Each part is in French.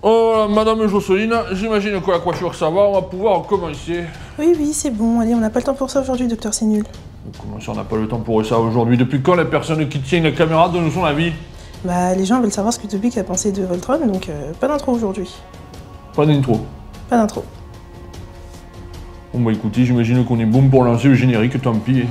Oh, Madame Jocelyne, j'imagine que la coiffure ça va, on va pouvoir commencer. Oui, c'est bon, allez, on n'a pas le temps pour ça aujourd'hui, docteur, c'est nul. Comment ça, on n'a pas le temps pour ça aujourd'hui? Depuis quand les personnes qui tiennent la caméra donnent son avis? Bah, les gens veulent savoir ce que Topic a pensé de Voltron, donc pas d'intro aujourd'hui. Pas d'intro. Pas d'intro. Bon bah écoutez, j'imagine qu'on est bon pour lancer le générique, tant pis.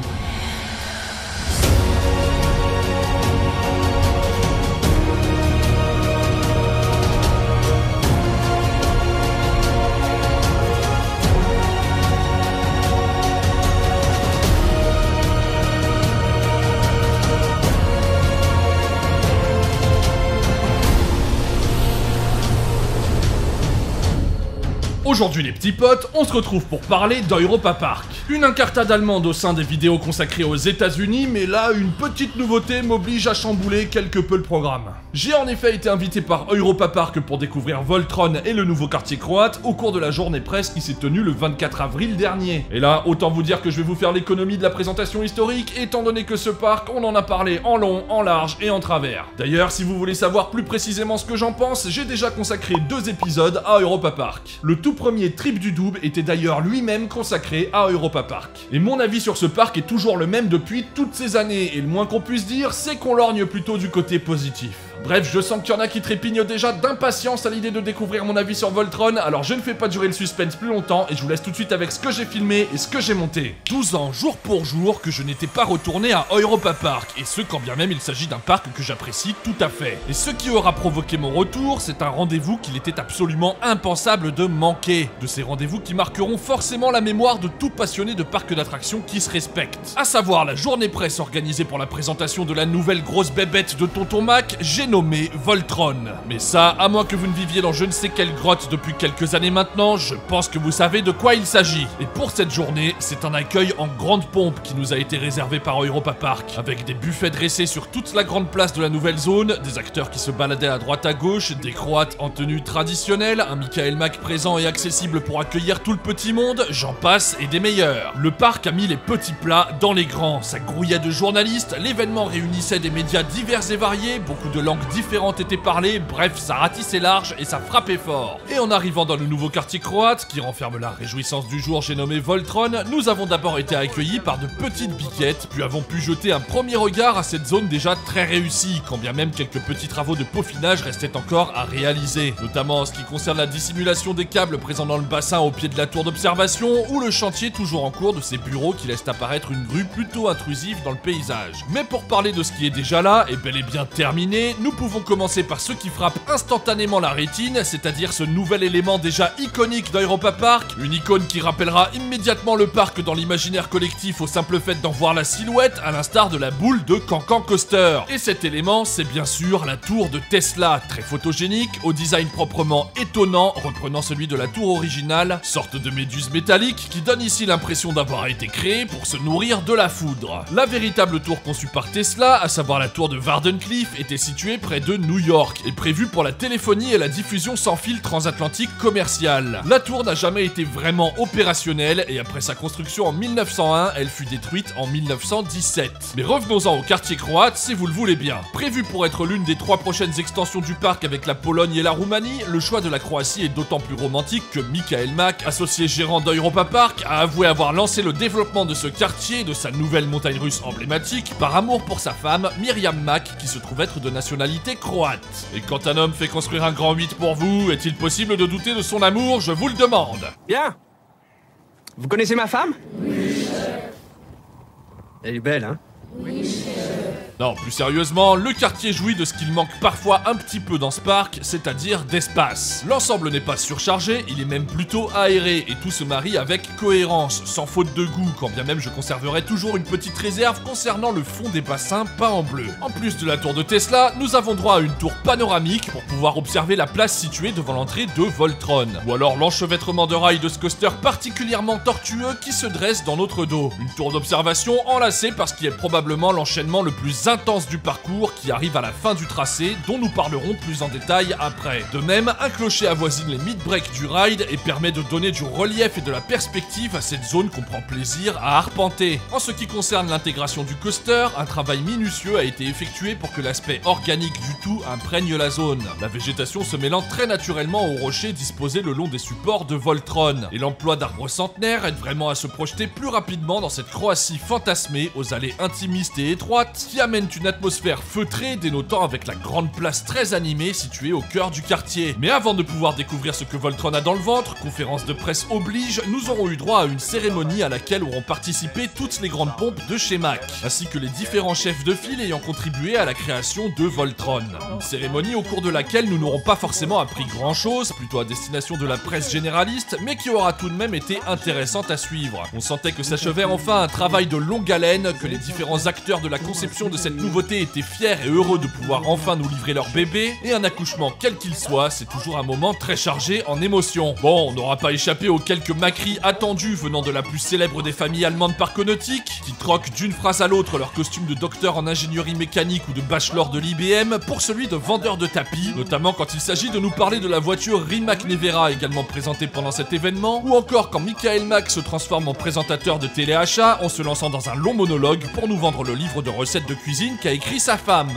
Aujourd'hui les petits potes, on se retrouve pour parler d'Europa Park. Une incartade allemande au sein des vidéos consacrées aux États-Unis, mais là, une petite nouveauté m'oblige à chambouler quelque peu le programme. J'ai en effet été invité par Europa Park pour découvrir Voltron et le nouveau quartier croate au cours de la journée presse qui s'est tenue le 24 avril dernier. Et là, autant vous dire que je vais vous faire l'économie de la présentation historique, étant donné que ce parc, on en a parlé en long, en large et en travers. D'ailleurs, si vous voulez savoir plus précisément ce que j'en pense, j'ai déjà consacré 2 épisodes à Europa Park. Le tout premier Trip du Double était d'ailleurs lui-même consacré à Europa Park. Et mon avis sur ce parc est toujours le même depuis toutes ces années, et le moins qu'on puisse dire, c'est qu'on lorgne plutôt du côté positif. Bref, je sens qu'il y en a qui trépignent déjà d'impatience à l'idée de découvrir mon avis sur Voltron, alors je ne fais pas durer le suspense plus longtemps et je vous laisse tout de suite avec ce que j'ai filmé et ce que j'ai monté. 12 ans jour pour jour que je n'étais pas retourné à Europa Park, et ce quand bien même il s'agit d'un parc que j'apprécie tout à fait. Et ce qui aura provoqué mon retour, c'est un rendez-vous qu'il était absolument impensable de manquer. De ces rendez-vous qui marqueront forcément la mémoire de tout passionné de parc d'attractions qui se respecte. À savoir la journée presse organisée pour la présentation de la nouvelle grosse bébête de Tonton Mac, j'ai nommé Voltron. Mais ça, à moins que vous ne viviez dans je ne sais quelle grotte depuis quelques années maintenant, je pense que vous savez de quoi il s'agit. Et pour cette journée, c'est un accueil en grande pompe qui nous a été réservé par Europa Park, avec des buffets dressés sur toute la grande place de la nouvelle zone, des acteurs qui se baladaient à droite à gauche, des Croates en tenue traditionnelle, un Michael Mack présent et accessible pour accueillir tout le petit monde, j'en passe et des meilleurs. Le parc a mis les petits plats dans les grands, ça grouillait de journalistes, l'événement réunissait des médias divers et variés, beaucoup de langues différentes étaient parlées, bref, ça ratissait large et ça frappait fort. Et en arrivant dans le nouveau quartier croate, qui renferme la réjouissance du jour, j'ai nommé Voltron, nous avons d'abord été accueillis par de petites biquettes, puis avons pu jeter un premier regard à cette zone déjà très réussie, quand bien même quelques petits travaux de peaufinage restaient encore à réaliser, notamment en ce qui concerne la dissimulation des câbles présents dans le bassin au pied de la tour d'observation, ou le chantier toujours en cours de ces bureaux qui laissent apparaître une grue plutôt intrusive dans le paysage. Mais pour parler de ce qui est déjà là, et bel et bien terminé, nous pouvons commencer par ce qui frappe instantanément la rétine, c'est-à-dire ce nouvel élément déjà iconique d'Europa Park, une icône qui rappellera immédiatement le parc dans l'imaginaire collectif au simple fait d'en voir la silhouette, à l'instar de la boule de Cancan Coaster. Et cet élément, c'est bien sûr la tour de Tesla, très photogénique, au design proprement étonnant, reprenant celui de la tour originale, sorte de méduse métallique qui donne ici l'impression d'avoir été créée pour se nourrir de la foudre. La véritable tour conçue par Tesla, à savoir la tour de Wardenclyffe, était située près de New York et prévue pour la téléphonie et la diffusion sans fil transatlantique commerciale. La tour n'a jamais été vraiment opérationnelle et après sa construction en 1901, elle fut détruite en 1917. Mais revenons-en au quartier croate si vous le voulez bien. Prévu pour être l'une des 3 prochaines extensions du parc avec la Pologne et la Roumanie, le choix de la Croatie est d'autant plus romantique que Michael Mack, associé gérant d'Europa Park, a avoué avoir lancé le développement de ce quartier et de sa nouvelle montagne russe emblématique par amour pour sa femme, Myriam Mack, qui se trouve être de nationalité croate. Et quand un homme fait construire un grand 8 pour vous, est-il possible de douter de son amour? Je vous le demande. Bien. Vous connaissez ma femme? Oui, chef. Elle est belle, hein? Oui, chef. Non, plus sérieusement, le quartier jouit de ce qu'il manque parfois un petit peu dans ce parc, c'est-à-dire d'espace. L'ensemble n'est pas surchargé, il est même plutôt aéré, et tout se marie avec cohérence, sans faute de goût, quand bien même je conserverai toujours une petite réserve concernant le fond des bassins peints en bleu. En plus de la tour de Tesla, nous avons droit à une tour panoramique pour pouvoir observer la place située devant l'entrée de Voltron, ou alors l'enchevêtrement de rails de ce coaster particulièrement tortueux qui se dresse dans notre dos. Une tour d'observation enlacée par ce qui est probablement l'enchaînement le plus intense du parcours qui arrive à la fin du tracé, dont nous parlerons plus en détail après. De même, un clocher avoisine les mid-breaks du ride et permet de donner du relief et de la perspective à cette zone qu'on prend plaisir à arpenter. En ce qui concerne l'intégration du coaster, un travail minutieux a été effectué pour que l'aspect organique du tout imprègne la zone. La végétation se mêlant très naturellement aux rochers disposés le long des supports de Voltron. Et l'emploi d'arbres centenaires aide vraiment à se projeter plus rapidement dans cette Croatie fantasmée aux allées intimistes et étroites qui amènent une atmosphère feutrée dénotant avec la grande place très animée située au cœur du quartier. Mais avant de pouvoir découvrir ce que Voltron a dans le ventre, conférence de presse oblige, nous aurons eu droit à une cérémonie à laquelle auront participé toutes les grandes pompes de chez Mack, ainsi que les différents chefs de file ayant contribué à la création de Voltron. Une cérémonie au cours de laquelle nous n'aurons pas forcément appris grand chose, plutôt à destination de la presse généraliste, mais qui aura tout de même été intéressante à suivre. On sentait que s'achevait enfin un travail de longue haleine, que les différents acteurs de la conception de cette nouveauté étaient fiers et heureux de pouvoir enfin nous livrer leur bébé, et un accouchement quel qu'il soit, c'est toujours un moment très chargé en émotions. Bon, on n'aura pas échappé aux quelques maqueries attendues venant de la plus célèbre des familles allemandes parconautiques, qui troquent d'une phrase à l'autre leur costume de docteur en ingénierie mécanique ou de bachelor de l'IBM pour celui de vendeur de tapis, notamment quand il s'agit de nous parler de la voiture Rimac Nevera également présentée pendant cet événement, ou encore quand Michael Mack se transforme en présentateur de téléachat en se lançant dans un long monologue pour nous vendre le livre de recettes de cuisine qu'a écrit sa femme.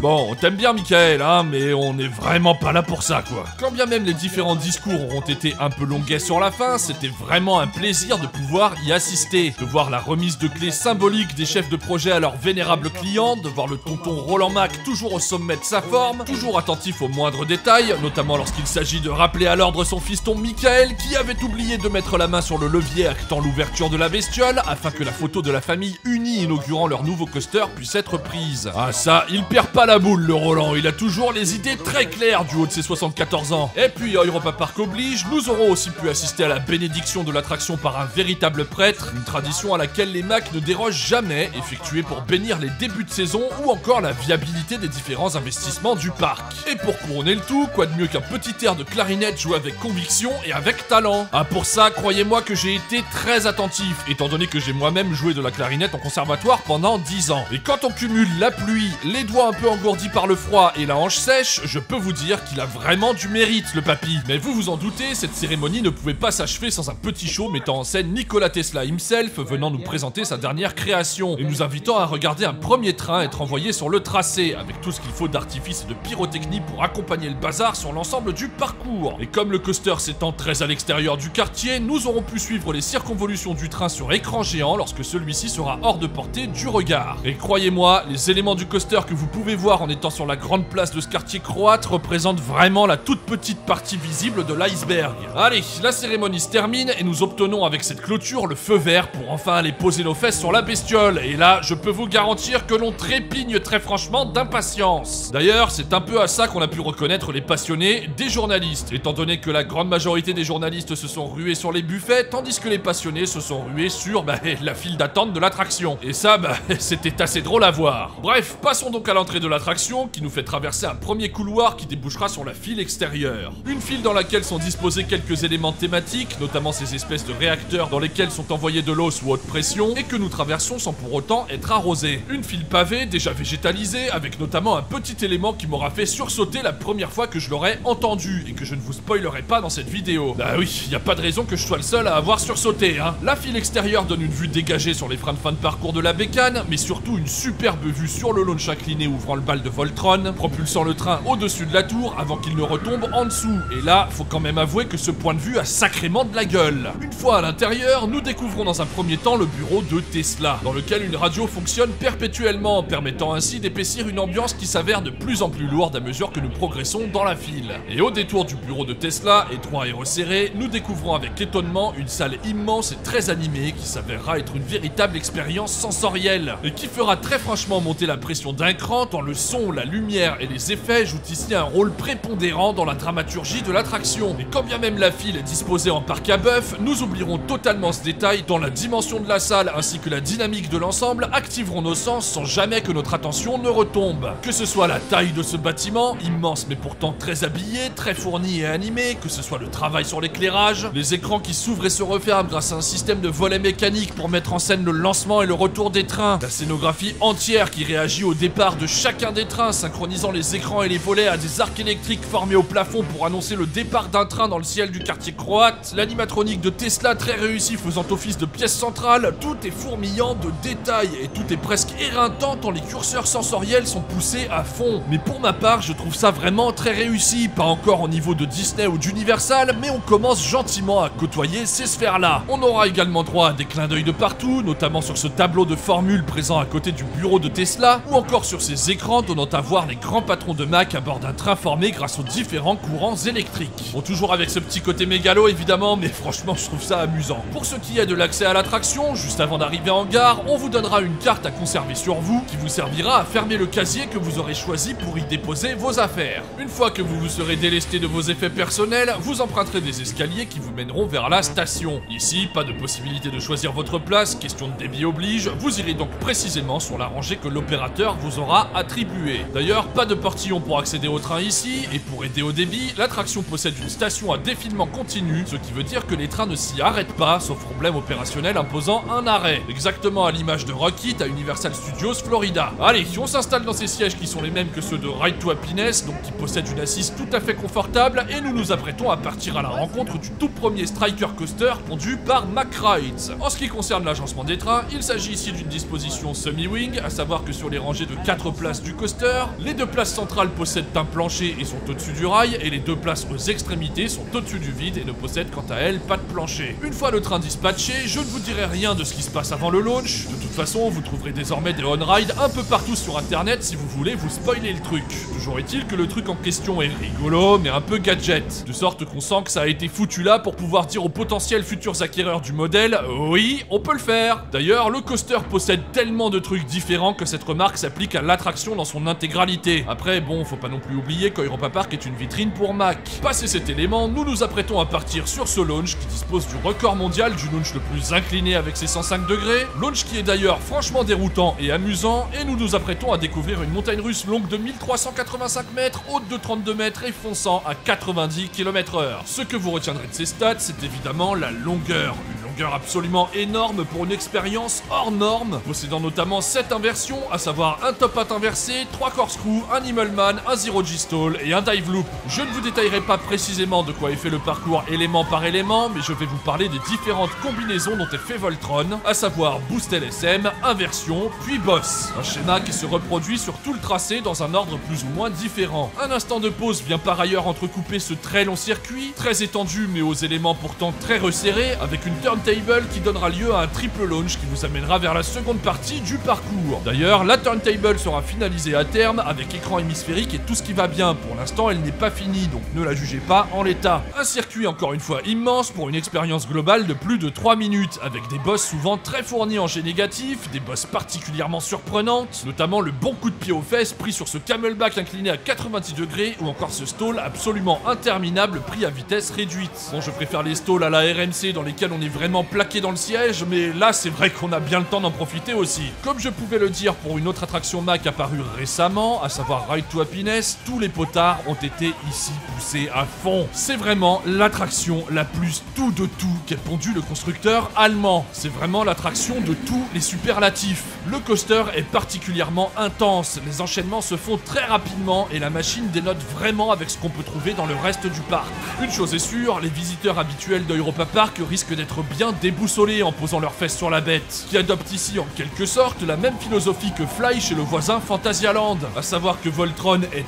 Bon, on t'aime bien Michael, hein, mais on n'est vraiment pas là pour ça, quoi. Quand bien même les différents discours auront été un peu longuets sur la fin, c'était vraiment un plaisir de pouvoir y assister. De voir la remise de clés symbolique des chefs de projet à leurs vénérables clients, de voir le tonton Roland Mack toujours au sommet de sa forme, toujours attentif aux moindres détails, notamment lorsqu'il s'agit de rappeler à l'ordre son fiston Michael, qui avait oublié de mettre la main sur le levier actant l'ouverture de la bestiole, afin que la photo de la famille unie inaugurant leur nouveau coaster puisse être prise. Ah ça, il perd pas la boule le Roland, il a toujours les idées très claires du haut de ses 74 ans. Et puis Europa Park oblige, nous aurons aussi pu assister à la bénédiction de l'attraction par un véritable prêtre, une tradition à laquelle les Mack ne dérogent jamais, effectuée pour bénir les débuts de saison ou encore la viabilité des différents investissements du parc. Et pour couronner le tout, quoi de mieux qu'un petit air de clarinette joué avec conviction et avec talent. Ah pour ça, croyez-moi que j'ai été très attentif, étant donné que j'ai moi-même joué de la clarinette en conservatoire pendant 10 ans. Et quand on cumule la pluie, les doigts un peu engourdis par le froid et la hanche sèche, je peux vous dire qu'il a vraiment du mérite le papy. Mais vous vous en doutez, cette cérémonie ne pouvait pas s'achever sans un petit show mettant en scène Nikola Tesla himself venant nous présenter sa dernière création et nous invitant à regarder un premier train être envoyé sur le tracé avec tout ce qu'il faut d'artifice et de pyrotechnie pour accompagner le bazar sur l'ensemble du parcours. Et comme le coaster s'étend très à l'extérieur du quartier, nous aurons pu suivre les circonvolutions du train sur écran géant lorsque celui-ci sera hors de portée du regard. Et croyez-moi, les éléments du coaster que vous pouvez voir en étant sur la grande place de ce quartier croate représente vraiment la toute petite partie visible de l'iceberg. Allez, la cérémonie se termine et nous obtenons avec cette clôture le feu vert pour enfin aller poser nos fesses sur la bestiole. Et là, je peux vous garantir que l'on trépigne très franchement d'impatience. D'ailleurs, c'est un peu à ça qu'on a pu reconnaître les passionnés des journalistes, étant donné que la grande majorité des journalistes se sont rués sur les buffets, tandis que les passionnés se sont rués sur la file d'attente de l'attraction. Et ça, c'était assez drôle à voir. Bref, passons donc à l'entrée de l'attraction, qui nous fait traverser un premier couloir qui débouchera sur la file extérieure. Une file dans laquelle sont disposés quelques éléments thématiques, notamment ces espèces de réacteurs dans lesquels sont envoyés de l'eau sous haute pression, et que nous traversons sans pour autant être arrosés. Une file pavée, déjà végétalisée, avec notamment un petit élément qui m'aura fait sursauter la première fois que je l'aurais entendu, et que je ne vous spoilerai pas dans cette vidéo. Bah oui, y a pas de raison que je sois le seul à avoir sursauté, hein. La file extérieure donne une vue dégagée sur les freins de fin de parcours de la bécane, mais surtout une superbe vue sur le launch incliné ouvrant le bal de Voltron, propulsant le train au-dessus de la tour avant qu'il ne retombe en dessous. Et là, faut quand même avouer que ce point de vue a sacrément de la gueule. Une fois à l'intérieur, nous découvrons dans un premier temps le bureau de Tesla, dans lequel une radio fonctionne perpétuellement, permettant ainsi d'épaissir une ambiance qui s'avère de plus en plus lourde à mesure que nous progressons dans la file. Et au détour du bureau de Tesla, étroit et resserré, nous découvrons avec étonnement une salle immense et très animée qui s'avérera être une véritable expérience sensorielle, et qui fera très franchement monter la pression d'un cran tant le son, la lumière et les effets jouent ici un rôle prépondérant dans la dramaturgie de l'attraction. Et quand bien même la file est disposée en parc à bœuf, nous oublierons totalement ce détail dans la dimension de la salle ainsi que la dynamique de l'ensemble activeront nos sens sans jamais que notre attention ne retombe. Que ce soit la taille de ce bâtiment, immense mais pourtant très habillé, très fourni et animé, que ce soit le travail sur l'éclairage, les écrans qui s'ouvrent et se referment grâce à un système de volets mécaniques pour mettre en scène le lancement et le retour des trains, la scénographie entière qui réagit au départ de chacun des trains, synchronisant les écrans et les volets à des arcs électriques formés au plafond pour annoncer le départ d'un train dans le ciel du quartier croate, l'animatronique de Tesla très réussi faisant office de pièce centrale, tout est fourmillant de détails et tout est presque éreintant tant les curseurs sensoriels sont poussés à fond. Mais pour ma part, je trouve ça vraiment très réussi, pas encore au niveau de Disney ou d'Universal, mais on commence gentiment à côtoyer ces sphères-là. On aura également droit à des clins d'œil de partout, notamment sur ce tableau de formule présent à côté du bureau de Tesla, ou encore sur ces écrans donnant à voir les grands patrons de Mac à bord d'un train formé grâce aux différents courants électriques. Bon, toujours avec ce petit côté mégalo évidemment, mais franchement je trouve ça amusant. Pour ce qui est de l'accès à l'attraction, juste avant d'arriver en gare, on vous donnera une carte à conserver sur vous, qui vous servira à fermer le casier que vous aurez choisi pour y déposer vos affaires. Une fois que vous vous serez délesté de vos effets personnels, vous emprunterez des escaliers qui vous mèneront vers la station. Ici, pas de possibilité de choisir votre place, question de débit oblige, vous irez donc précisément sur la rangée que l'opérateur vous aura attribuée. D'ailleurs, pas de portillon pour accéder au train ici, et pour aider au débit, l'attraction possède une station à défilement continu, ce qui veut dire que les trains ne s'y arrêtent pas, sauf problème opérationnel imposant un arrêt. Exactement à l'image de Rocket à Universal Studios Florida. Allez, on s'installe dans ces sièges qui sont les mêmes que ceux de Ride to Happiness, donc qui possèdent une assise tout à fait confortable, et nous nous apprêtons à partir à la rencontre du tout premier Striker Coaster pondu par Mack Rides. En ce qui concerne l'agencement des trains, il s'agit ici d'une disposition semi-wing, à savoir que sur les rangées de 4 places du coaster, les 2 places centrales possèdent un plancher et sont au-dessus du rail, et les 2 places aux extrémités sont au-dessus du vide et ne possèdent quant à elles pas de plancher. Une fois le train dispatché, je ne vous dirai rien de ce qui se passe avant le launch. De toute façon, vous trouverez désormais des on-ride un peu partout sur internet si vous voulez vous spoiler le truc. Toujours est-il que le truc en question est rigolo, mais un peu gadget. De sorte qu'on sent que ça a été foutu là pour pouvoir dire aux potentiels futurs acquéreurs du modèle, oui, on peut le faire. D'ailleurs, le coaster possède tellement de trucs différents que cette remarque s'applique à l'attraction dans son intégralité. Après, bon, faut pas non plus oublier qu'Europa Park est une vitrine pour Mac. Passé cet élément, nous nous apprêtons à partir sur ce launch qui dispose du record mondial du launch le plus incliné avec ses 105 degrés, launch qui est d'ailleurs franchement déroutant et amusant, et nous nous apprêtons à découvrir une montagne russe longue de 1385 mètres, haute de 32 mètres et fonçant à 90 km/h. Ce que vous retiendrez de ces stats, c'est évidemment la longueur. Une longueur absolument énorme pour une expérience hors norme, possédant notamment 7 inversions, à savoir un top hat inversé, 3 corkscrews, un Immelman, un Zero G stall et un dive loop. Je ne vous détaillerai pas précisément de quoi est fait le parcours élément par élément, mais je vais vous parler des différentes combinaisons dont est fait Voltron, à savoir boost LSM, inversion, puis boss. Un schéma qui se reproduit sur tout le tracé dans un ordre plus ou moins différent. Un instant de pause vient par ailleurs entrecouper ce très long circuit, très étendu mais aux éléments pourtant très resserrés, avec une turntable qui donnera lieu à un triple launch qui vous amènera vers la seconde partie du parcours. D'ailleurs, la turntable sera finalisée à terme avec écran hémisphérique et tout ce qui va bien. Pour l'instant, elle n'est pas finie, donc ne la jugez pas en l'état. Un circuit encore une fois immense pour une expérience globale de plus de 3 minutes, avec des boss souvent très fournis en jet négatif, des boss particulièrement surprenantes, notamment le bon coup de pied aux fesses pris sur ce camelback incliné à 90 degrés, ou encore ce stall absolument interminable pris à vitesse réduite. Bon, je préfère les stalls à la RMC dans lesquels on est vraiment plaqué dans le siège, mais là c'est vrai qu'on a bien le temps d'en profiter aussi. Comme je pouvais le dire pour une autre attraction Mac apparue récemment, à savoir Ride to Happiness, tous les potards ont été ici poussés à fond. C'est vraiment l'attraction la plus tout de tout qu'ait pondu le constructeur allemand. C'est vraiment l'attraction de tous les superlatifs. Le coaster est particulièrement intense, les enchaînements se font très rapidement et la machine dénote vraiment avec ce qu'on peut trouver dans le reste du parc. Une chose est sûre, les visiteurs habituels d'Europa Park risquent d'être bien déboussolés en posant leurs fesses sur la bête, qui adopte ici en quelque sorte la même philosophie que Fly chez le voisin Phantasialand, à savoir que Voltron est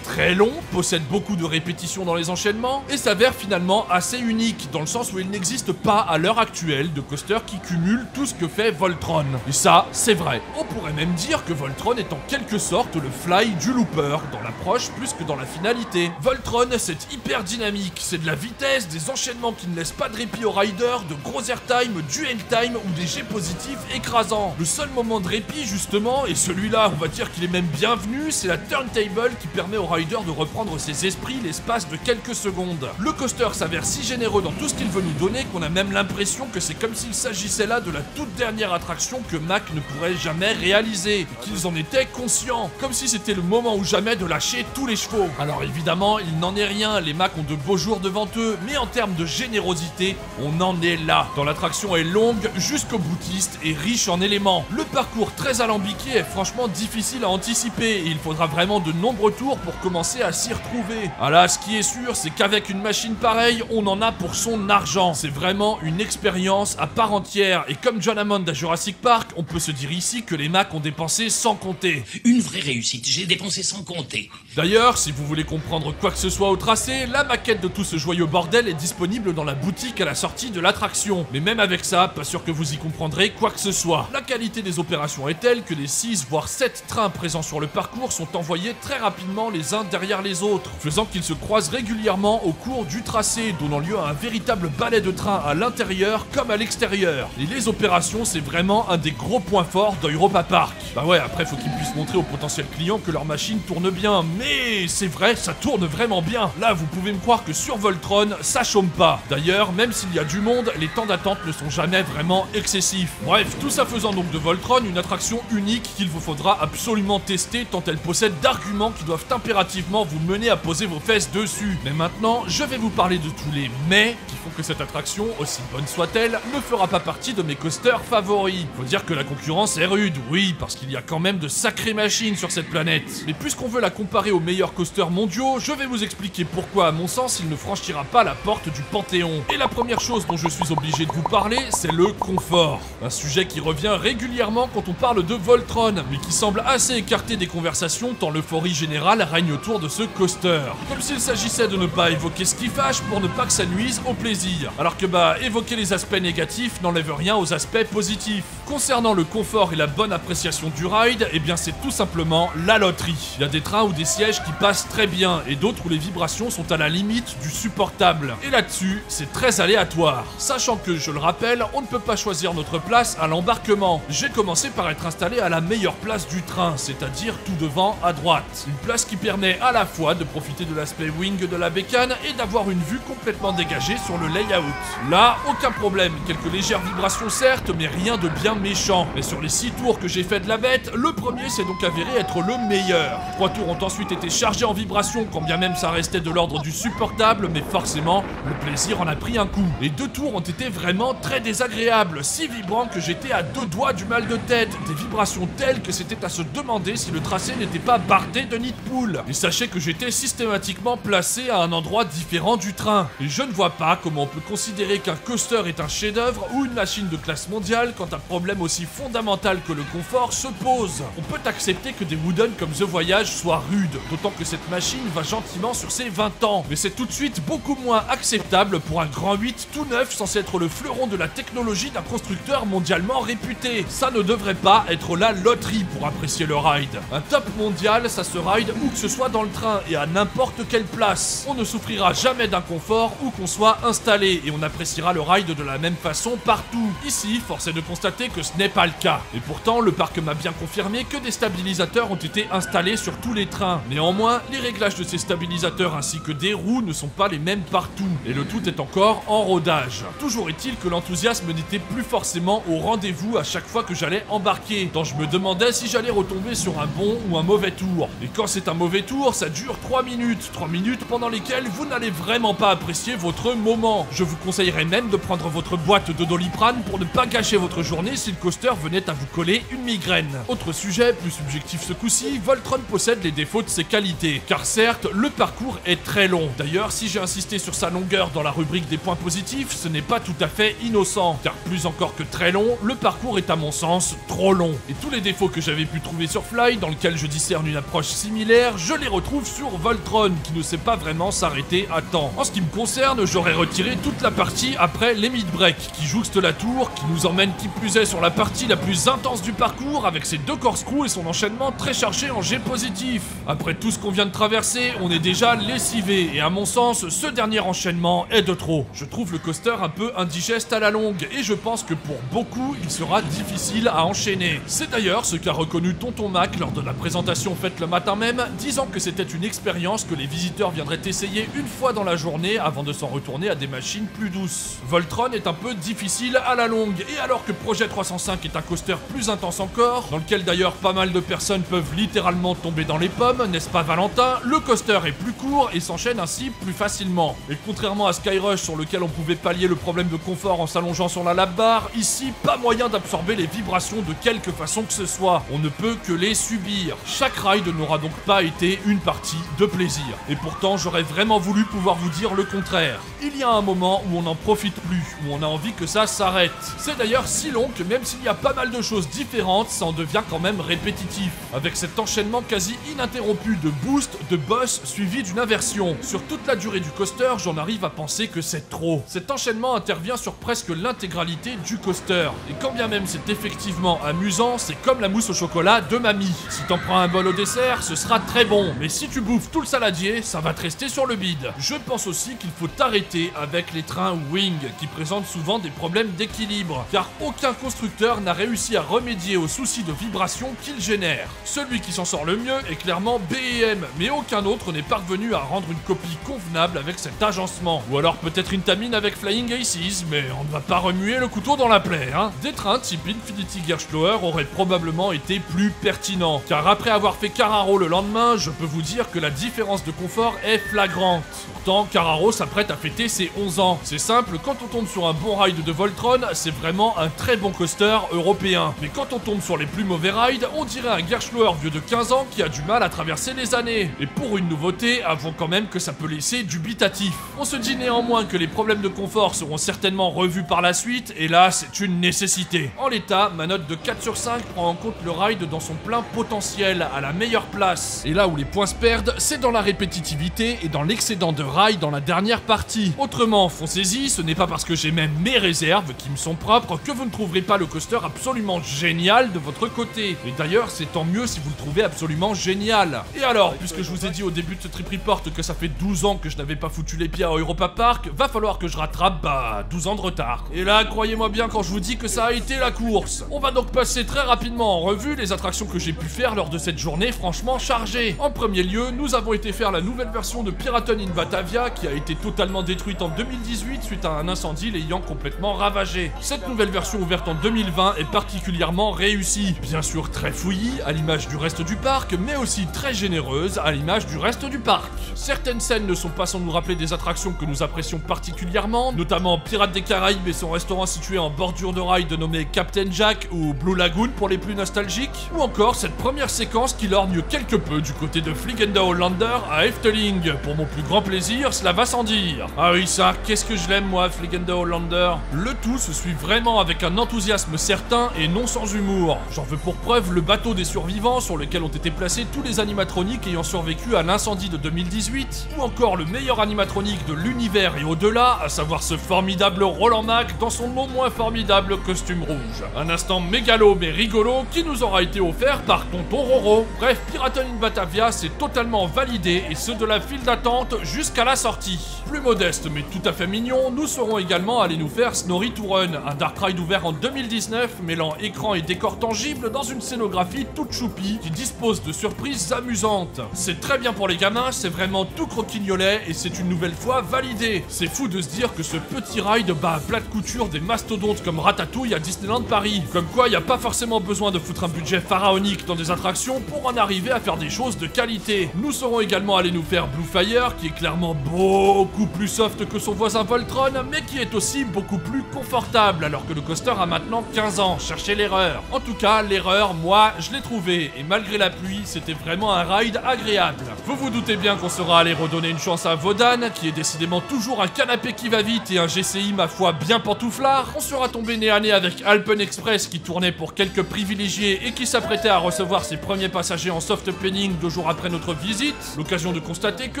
très long, possède beaucoup de répétitions dans les enchaînements, et s'avère finalement assez unique, dans le sens où il n'existe pas à l'heure actuelle de coaster qui cumule tout ce que fait Voltron. Et ça, c'est vrai. On pourrait même dire que Voltron est en quelque sorte le Fly du looper, dans l'approche plus que dans la finalité. Voltron, c'est hyper dynamique, c'est de la vitesse, des enchaînements qui ne laissent pas de répit aux riders, de gros gros airtime, du hangtime ou des jets positifs écrasants. Le seul moment de répit justement, et celui-là on va dire qu'il est même bienvenu, c'est la turntable qui permet au rider de reprendre ses esprits l'espace de quelques secondes. Le coaster s'avère si généreux dans tout ce qu'il veut nous donner qu'on a même l'impression que c'est comme s'il s'agissait là de la toute dernière attraction que Mack ne pourrait jamais réaliser, et qu'ils en étaient conscients, comme si c'était le moment ou jamais de lâcher tous les chevaux. Alors évidemment, il n'en est rien, les Mack ont de beaux jours devant eux, mais en termes de générosité, on en est là. Dans l'attraction est longue jusqu'au boutiste et riche en éléments. Le parcours très alambiqué est franchement difficile à anticiper et il faudra vraiment de nombreux tours pour commencer à s'y retrouver. Ah là, ce qui est sûr, c'est qu'avec une machine pareille, on en a pour son argent. C'est vraiment une expérience à part entière et comme John Hammond à Jurassic Park, on peut se dire ici que les Mack ont dépensé sans compter. Une vraie réussite, j'ai dépensé sans compter. D'ailleurs, si vous voulez comprendre quoi que ce soit au tracé, la maquette de tout ce joyeux bordel est disponible dans la boutique à la sortie de l'attraction. Mais même avec ça, pas sûr que vous y comprendrez quoi que ce soit. La qualité des opérations est telle que les 6 voire 7 trains présents sur le parcours sont envoyés très rapidement les uns derrière les autres, faisant qu'ils se croisent régulièrement au cours du tracé, donnant lieu à un véritable balai de train à l'intérieur comme à l'extérieur. Et les opérations, c'est vraiment un des gros points forts d'Europa Park. Bah ouais, après faut qu'ils puissent montrer aux potentiels clients que leur machine tourne bien, mais c'est vrai, ça tourne vraiment bien. Là, vous pouvez me croire que sur Voltron, ça chôme pas. D'ailleurs, même s'il y a du monde, les temps d'attente ne sont jamais vraiment excessifs. Bref, tout ça faisant donc de Voltron une attraction unique qu'il vous faudra absolument tester tant elle possède d'arguments qui doivent impérativement vous mener à poser vos fesses dessus. Mais maintenant, je vais vous parler de tous les mais qui font que cette attraction, aussi bonne soit-elle, ne fera pas partie de mes coasters favoris. Faut dire que la concurrence est rude, oui, parce qu'il y a quand même de sacrées machines sur cette planète. Mais puisqu'on veut la comparer aux meilleurs coasters mondiaux, je vais vous expliquer pourquoi, à mon sens, il ne franchira pas la porte du Panthéon. Et la première chose dont je suis obligé de vous parler, c'est le confort. Un sujet qui revient régulièrement quand on parle de Voltron, mais qui semble assez écarté des conversations tant l'euphorie générale règne autour de ce coaster. Comme s'il s'agissait de ne pas évoquer ce qui fâche pour ne pas que ça nuise au plaisir. Alors que évoquer les aspects négatifs n'enlève rien aux aspects positifs. Concernant le confort et la bonne appréciation du ride, eh bien c'est tout simplement la loterie. Il y a des trains ou des sièges qui passent très bien et d'autres où les vibrations sont à la limite du supportable. Et là-dessus, c'est très aléatoire. Sachant que, je le rappelle, on ne peut pas choisir notre place à l'embarquement. J'ai commencé par être installé à la meilleure place du train, c'est-à-dire tout devant à droite. Une place qui permet à la fois de profiter de l'aspect wing de la bécane et d'avoir une vue complètement dégagée sur le layout. Là, aucun problème, quelques légères vibrations certes, mais rien de bien méchant. Mais sur les 6 tours que j'ai fait de la bête, le premier s'est donc avéré être le meilleur. 3 tours ont ensuite été chargés en vibration, quand bien même ça restait de l'ordre du supportable, mais forcément, le plaisir en a pris un coup. Les 2 tours ont été vraiment très désagréables, si vibrants que j'étais à 2 doigts du mal de tête. Des vibrations telles que c'était à se demander si le tracé n'était pas bardé de nids de poules. Et sachez que j'étais systématiquement placé à un endroit différent du train. Et je ne vois pas comment on peut considérer qu'un coaster est un chef-d'œuvre ou une machine de classe mondiale quand un problème aussi fondamental que le confort se pose. On peut accepter que des wooden comme The Voyage soient rudes, d'autant que cette machine va gentiment sur ses 20 ans. Mais c'est tout de suite beaucoup moins acceptable pour un Grand 8 tout neuf censé être le fleuron de la technologie d'un constructeur mondialement réputé. Ça ne devrait pas être la loterie pour apprécier le ride. Un top mondial, ça se ride où que ce soit dans le train et à n'importe quelle place. On ne souffrira jamais d'inconfort où qu'on soit installé et on appréciera le ride de la même façon partout. Ici, force est de constater que ce n'est pas le cas. Et pourtant, le parc m'a bien confirmé que des stabilisateurs ont été installés sur tous les trains. Néanmoins, les réglages de ces stabilisateurs ainsi que des roues ne sont pas les mêmes partout. Et le tout est encore en rodage. Toujours est-il que l'enthousiasme n'était plus forcément au rendez-vous à chaque fois que j'allais embarquer. Tant je me demandais si j'allais retomber sur un bon ou un mauvais tour. Et quand c'est un mauvais tour, ça dure 3 minutes. 3 minutes pendant lesquelles vous n'allez vraiment pas apprécier votre moment. Je vous conseillerais même de prendre votre boîte de Doliprane pour ne pas gâcher votre journée si le coaster venait à vous coller une migraine. Autre sujet, plus subjectif ce coup-ci, Voltron possède les défauts de ses qualités. Car certes, le parcours est très long. D'ailleurs, si j'ai insisté sur sa longueur dans la rubrique des points positifs, ce n'est pas tout à fait innocent. Car plus encore que très long, le parcours est à mon sens trop long. Et tous les défauts que j'avais pu trouver sur Fly, dans lequel je discerne une approche similaire, je les retrouve sur Voltron, qui ne sait pas vraiment s'arrêter à temps. En ce qui me concerne, j'aurais retiré toute la partie après les mid-break, qui jouxte la tour, qui nous emmène qui plus est sur la partie la plus intense du parcours, avec ses 2 corkscrews et son enchaînement très chargé en jet positif. Après tout ce qu'on vient de traverser, on est déjà lessivé, et à mon sens, ce dernier enchaînement est de trop. Je trouve le coaster un peu indigeste à la longue, et je pense que pour beaucoup, il sera difficile à enchaîner. C'est d'ailleurs ce qu'a reconnu Tonton Mac lors de la présentation faite le matin même, disant que c'était une expérience que les visiteurs viendraient essayer une fois dans la journée avant de s'en retourner à des machines plus douces. Voltron est un peu difficile à la longue, et alors que Projet 305 est un coaster plus intense encore, dans lequel d'ailleurs pas mal de personnes peuvent littéralement tomber dans les pommes, n'est-ce pas Valentin? Le coaster est plus court et s'enchaîne ainsi plus facilement. Et contrairement à Skyrush sur lequel on pouvait pallier le problème de confort en s'allongeant sur la lap bar, ici pas moyen d'absorber les vibrations de quelque façon que ce soit. On ne peut que les subir. Chaque ride n'aura donc pas été une partie de plaisir. Et pourtant j'aurais vraiment voulu pouvoir vous dire le contraire. Il y a un moment où on n'en profite plus, où on a envie que ça s'arrête. C'est d'ailleurs si long que même s'il y a pas mal de choses différentes, ça en devient quand même répétitif. Avec cet enchaînement quasi ininterrompu de boost, de boss, suivi d'une inversion. Sur toute la durée du coaster, j'en arrive à penser que c'est trop. Cet enchaînement intervient sur presque l'intégralité du coaster. Et quand bien même c'est effectivement amusant, c'est comme la mousse au chocolat de mamie. Si t'en prends un bol au dessert, ce sera très bon. Mais si tu bouffes tout le saladier, ça va te rester sur le bide. Je pense aussi qu'il faut arrêter avec les trains Wing, qui présentent souvent des problèmes d'équilibre. Car aucun constructeur n'a réussi à remédier aux soucis de vibration qu'ils génèrent. Celui qui s'en sort le mieux est clairement BM, mais aucun autre n'est parvenu à rendre une copie convenable avec cet agencement. Ou alors peut-être Intamin avec Flying Aces, mais on ne va pas remuer le couteau dans la plaie, hein. Des trains type Infinity Gerstlauer auraient probablement été plus pertinents, car après avoir fait Carraro le lendemain, je peux vous dire que la différence de confort est flagrante. Pourtant, Carraro s'apprête à fêter ses 11 ans. C'est simple, quand on tombe sur un bon ride de Voltron, c'est vraiment un très bon coaster européen. Mais quand on tombe sur les plus mauvais rides, on dirait un Gerstlauer vieux de 15 ans qui a du mal à traverser les années. Et pour une nouveauté, avouons quand même que ça peut laisser dubitatif. On se dit néanmoins que les problèmes de confort seront certainement revus par la suite, et là, c'est une nécessité. En l'état, ma note de 4 sur 5 prend en compte le ride dans son plein potentiel, à la meilleure place. Et là où les points se perdent, c'est dans la répétitivité et dans l'excédent de ride dans la dernière partie. Autrement, foncez-y, ce n'est pas parce que j'ai même mes réserves qui me sont propres que vous ne trouverez pas le coaster absolument génial de votre côté. Et d'ailleurs, c'est tant mieux si vous le trouvez absolument génial. Et alors, puisque je vous ai dit au début de ce trip report que ça fait 12 ans que je n'avais pas foutu les pieds à Europa Park, va falloir que je rattrape, 12 ans de retard. Et là, croyez-moi bien quand je vous dis que ça a été la course. On va donc passer très rapidement en revue les attractions que j'ai pu faire lors de cette journée franchement chargée. En premier lieu, nous avons été faire la nouvelle version de Piraten in Batavia qui a été totalement détruite en 2018 suite à un incendie l'ayant complètement ravagée. Cette nouvelle version ouverte en 2020 est particulièrement réussie. Bien sûr très fouillie, à l'image du reste du parc, mais aussi très généreuse, à l'image du reste du parc. Certaines scènes ne sont pas sans nous rappeler des attractions que nous apprécions particulièrement, notamment Pirates des Caraïbes et son restaurant situé en bordure de ride nommé Captain Jack ou Blue Lagoon pour les plus nostalgiques, ou encore cette première séquence qui lorgne quelque peu du côté de Fliegende Holländer à Efteling. Pour mon plus grand plaisir, cela va sans dire. Ah oui ça, qu'est-ce que je l'aime moi, Fliegende Holländer. Le tout se suit vraiment avec un enthousiasme certain et non sans humour. J'en veux pour preuve le bateau des survivants sur lequel ont été placés tous les animatroniques ayant survécu à l'incendie de 2018, ou encore le meilleur animatronique de l'univers et au-delà, à savoir ce formidable Roland Mac dans son non moins formidable costume rouge. Un instant mégalo mais rigolo qui nous aura été offert par Tonton Roro. Bref, Piraten in Batavia c'est totalement validé et ce de la file d'attente jusqu'à la sortie. Plus modeste mais tout à fait mignon, nous serons également allés nous faire Snorri to Run, un dark ride ouvert en 2019 mêlant écran et décor tangible dans une scénographie toute choupie qui dispose de surprises amusantes. C'est très bien pour les gamins, c'est vraiment tout croquignolet et c'est une nouvelle fois validé. C'est fou de se dire que ce petit ride bat à plat de couture des mastodontes comme Ratatouille à Disneyland Paris. Comme quoi, y a pas forcément besoin de foutre un budget pharaonique dans des attractions pour en arriver à faire des choses de qualité. Nous serons également allés nous faire Blue Fire, qui est clairement beaucoup plus soft que son voisin Voltron, mais qui est aussi beaucoup plus confortable, alors que le coaster a maintenant 15 ans. Cherchez l'erreur. En tout cas, l'erreur, moi, je l'ai trouvée, et malgré la pluie, c'était vraiment un ride agréable. Vous vous doutez bien qu'on sera allé redonner une chance à Wodan, qui est décidément toujours un canapé qui va vite et un GCI ma foi bien pantouflard. On sera tombé nez à nez avec Alpen Express qui tournait pour quelques privilégiés et qui s'apprêtait à recevoir ses premiers passagers en soft opening 2 jours après notre visite. L'occasion de constater que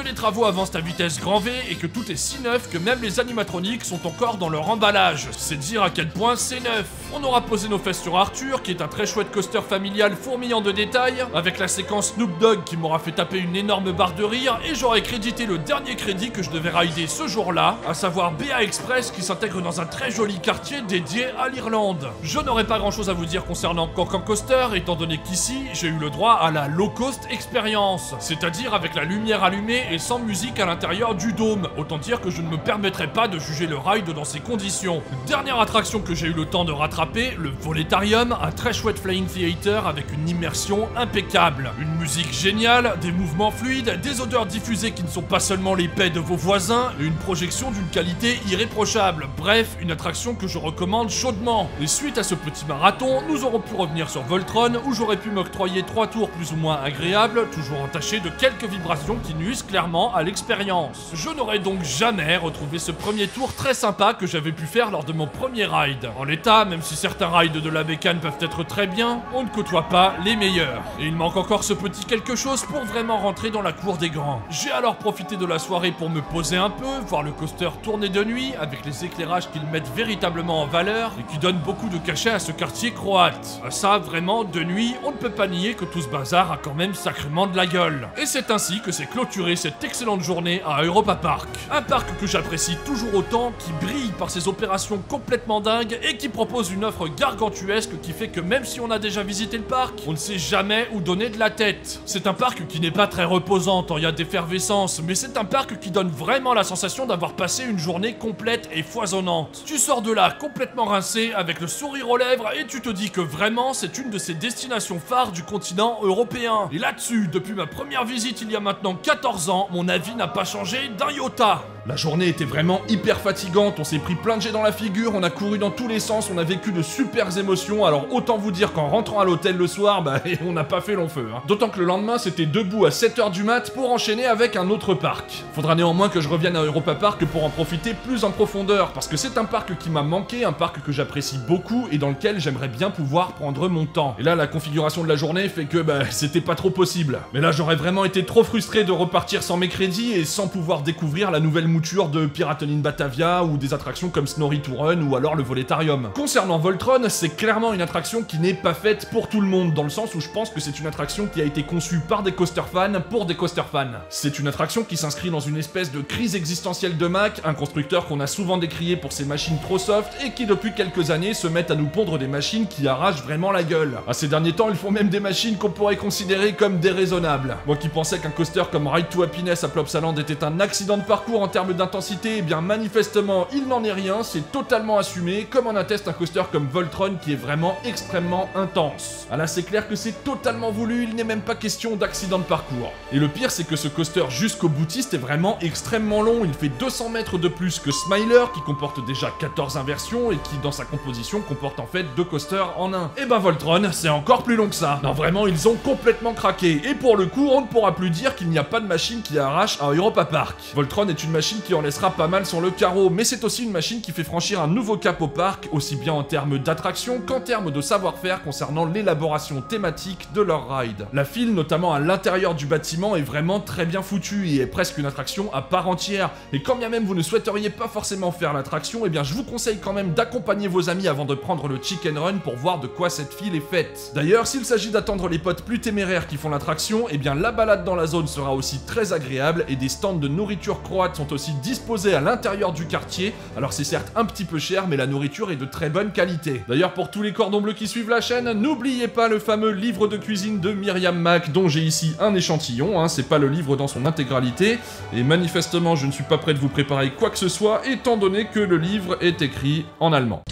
les travaux avancent à vitesse grand V et que tout est si neuf que même les animatroniques sont encore dans leur emballage. C'est dire à quel point c'est neuf. On aura posé nos fesses sur Arthur, qui est un très chouette coaster familial fourmillant de détails, avec la séquence Snoop Dogg qui m'aura fait taper une énorme barre de rire, et j'aurais crédité le dernier crédit que je devais rider ce jour-là, à savoir BA Express qui s'intègre dans un très joli quartier dédié à l'Irlande. Je n'aurai pas grand chose à vous dire concernant Cancan Coaster, étant donné qu'ici, j'ai eu le droit à la low cost expérience, c'est-à-dire avec la lumière allumée et sans musique à l'intérieur du dôme. Autant dire que je ne me permettrai pas de juger le ride dans ces conditions. Dernière attraction que j'ai eu le temps de rattraper, le Voletarium, un très chouette flying theater avec une immersion impeccable. Une musique géniale, des mouvements fluides, des odeurs diffusées qui ne sont pas seulement les paix de vos voisins, et une projection d'une qualité irréprochable. Bref, une attraction que je recommande chaudement. Et suite à ce petit marathon, nous aurons pu revenir sur Voltron, où j'aurais pu m'octroyer 3 tours plus ou moins agréables, toujours entachés de quelques vibrations qui nuisent clairement à l'expérience. Je n'aurais donc jamais retrouvé ce premier tour très sympa que j'avais pu faire lors de mon premier ride. En l'état, même si certains rides de la bécane peuvent être très bien, on ne côtoie pas les meilleurs. Et il manque encore ce petit quelque chose pour vraiment rentrer dans la cour des grands. J'ai alors profité de la soirée pour me poser un peu, voir le coaster tourner de nuit, avec les éclairages qu'ils mettent véritablement en valeur, et qui donnent beaucoup de cachet à ce quartier croate. Ça, vraiment, de nuit, on ne peut pas nier que tout ce bazar a quand même sacrément de la gueule. Et c'est ainsi que s'est clôturée cette excellente journée à Europa Park. Un parc que j'apprécie toujours autant, qui brille par ses opérations complètement dingues, et qui propose une offre gargantuesque qui fait que même si on a déjà visité le parc, on ne sait jamais où donner de la tête. C'est un parc qui n'est pas très reposant tant il y a d'effervescence, mais c'est un parc qui donne vraiment la sensation d'avoir passé une journée complète et foisonnante. Tu sors de là complètement rincé, avec le sourire aux lèvres, et tu te dis que vraiment c'est une de ces destinations phares du continent européen. Et là-dessus, depuis ma première visite il y a maintenant 14 ans, mon avis n'a pas changé d'un iota. La journée était vraiment hyper fatigante, on s'est pris plein de jets dans la figure, on a couru dans tous les sens, on a vécu de super émotions, alors autant vous dire qu'en rentrant à l'hôtel le soir, on n'a pas fait long feu. D'autant que le lendemain, c'était debout à 7h du mat pour enchaîner avec un autre parc. Faudra néanmoins que je revienne à Europa Park pour en profiter plus en profondeur, parce que c'est un parc qui m'a manqué, un parc que j'apprécie beaucoup et dans lequel j'aimerais bien pouvoir prendre mon temps. Et là, la configuration de la journée fait que c'était pas trop possible. Mais là, j'aurais vraiment été trop frustré de repartir sans mes crédits et sans pouvoir découvrir la nouvelle mouture de Piraten in Batavia ou des attractions comme Snorri to Run ou alors le Voletarium. Concernant Voltron, c'est clairement une attraction qui n'est pas faite pour tout le monde, dans le sens où je pense que c'est une attraction qui a été conçue par des coaster fans pour des coaster fans. C'est une attraction qui s'inscrit dans une espèce de crise existentielle de Mack, un constructeur qu'on a souvent décrié pour ses machines trop soft et qui depuis quelques années se mettent à nous pondre des machines qui arrachent vraiment la gueule. À ces derniers temps, ils font même des machines qu'on pourrait considérer comme déraisonnables. Moi qui pensais qu'un coaster comme Ride to Happiness à Plopsaland était un accident de parcours en termes d'intensité, eh bien manifestement il n'en est rien, c'est totalement assumé, comme en atteste un coaster comme Voltron qui est vraiment extrêmement intense. Ah là c'est clair que c'est totalement voulu, il n'est même pas question d'accident de parcours. Et le pire c'est que ce coaster jusqu'au boutiste est vraiment extrêmement long, il fait 200 mètres de plus que Smiler qui comporte déjà 14 inversions et qui dans sa composition comporte en fait 2 coasters en un. Et Voltron c'est encore plus long que ça. Non vraiment ils ont complètement craqué, et pour le coup on ne pourra plus dire qu'il n'y a pas de machine qui arrache à Europa Park. Voltron est une machine qui en laissera pas mal sur le carreau, mais c'est aussi une machine qui fait franchir un nouveau cap au parc, aussi bien en termes d'attraction qu'en termes de savoir-faire concernant l'élaboration thématique de leur ride. La file, notamment à l'intérieur du bâtiment, est vraiment très bien foutue et est presque une attraction à part entière. Et quand bien même vous ne souhaiteriez pas forcément faire l'attraction, eh bien je vous conseille quand même d'accompagner vos amis avant de prendre le chicken run pour voir de quoi cette file est faite. D'ailleurs, s'il s'agit d'attendre les potes plus téméraires qui font l'attraction, eh bien la balade dans la zone sera aussi très agréable et des stands de nourriture croate sont aussi disposés à l'intérieur du quartier. Alors c'est certes un petit peu cher, mais la nourriture est de très bonne qualité. D'ailleurs, pour tous les cordons bleus qui suivent la chaîne, n'oubliez pas le fameux livre de cuisine de Myriam Mack, dont j'ai ici un échantillon, c'est pas le livre dans son intégralité, et manifestement je ne suis pas prêt de vous préparer quoi que ce soit, étant donné que le livre est écrit en allemand.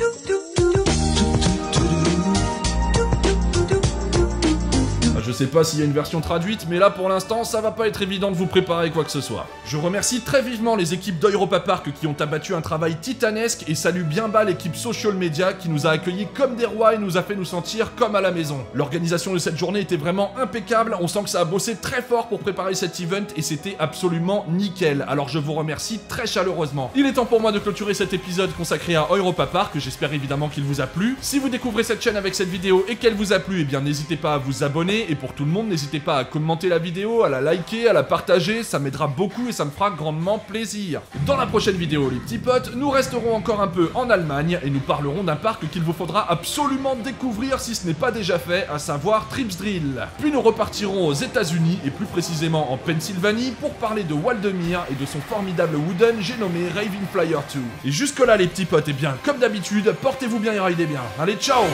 Je sais pas s'il y a une version traduite, mais là pour l'instant ça va pas être évident de vous préparer quoi que ce soit. Je remercie très vivement les équipes d'Europa Park qui ont abattu un travail titanesque et salue bien bas l'équipe social media qui nous a accueillis comme des rois et nous a fait nous sentir comme à la maison. L'organisation de cette journée était vraiment impeccable, on sent que ça a bossé très fort pour préparer cet event et c'était absolument nickel, alors je vous remercie très chaleureusement. Il est temps pour moi de clôturer cet épisode consacré à Europa Park, j'espère évidemment qu'il vous a plu. Si vous découvrez cette chaîne avec cette vidéo et qu'elle vous a plu, eh bien n'hésitez pas à vous abonner et pour tout le monde, n'hésitez pas à commenter la vidéo, à la liker, à la partager, ça m'aidera beaucoup et ça me fera grandement plaisir. Dans la prochaine vidéo, les petits potes, nous resterons encore un peu en Allemagne et nous parlerons d'un parc qu'il vous faudra absolument découvrir si ce n'est pas déjà fait, à savoir Tripsdrill. Puis nous repartirons aux États-Unis et plus précisément en Pennsylvanie pour parler de Waldemir et de son formidable wooden j'ai nommé Raving Flyer 2. Et jusque là les petits potes, et bien comme d'habitude, portez-vous bien et ridez bien. Allez, ciao!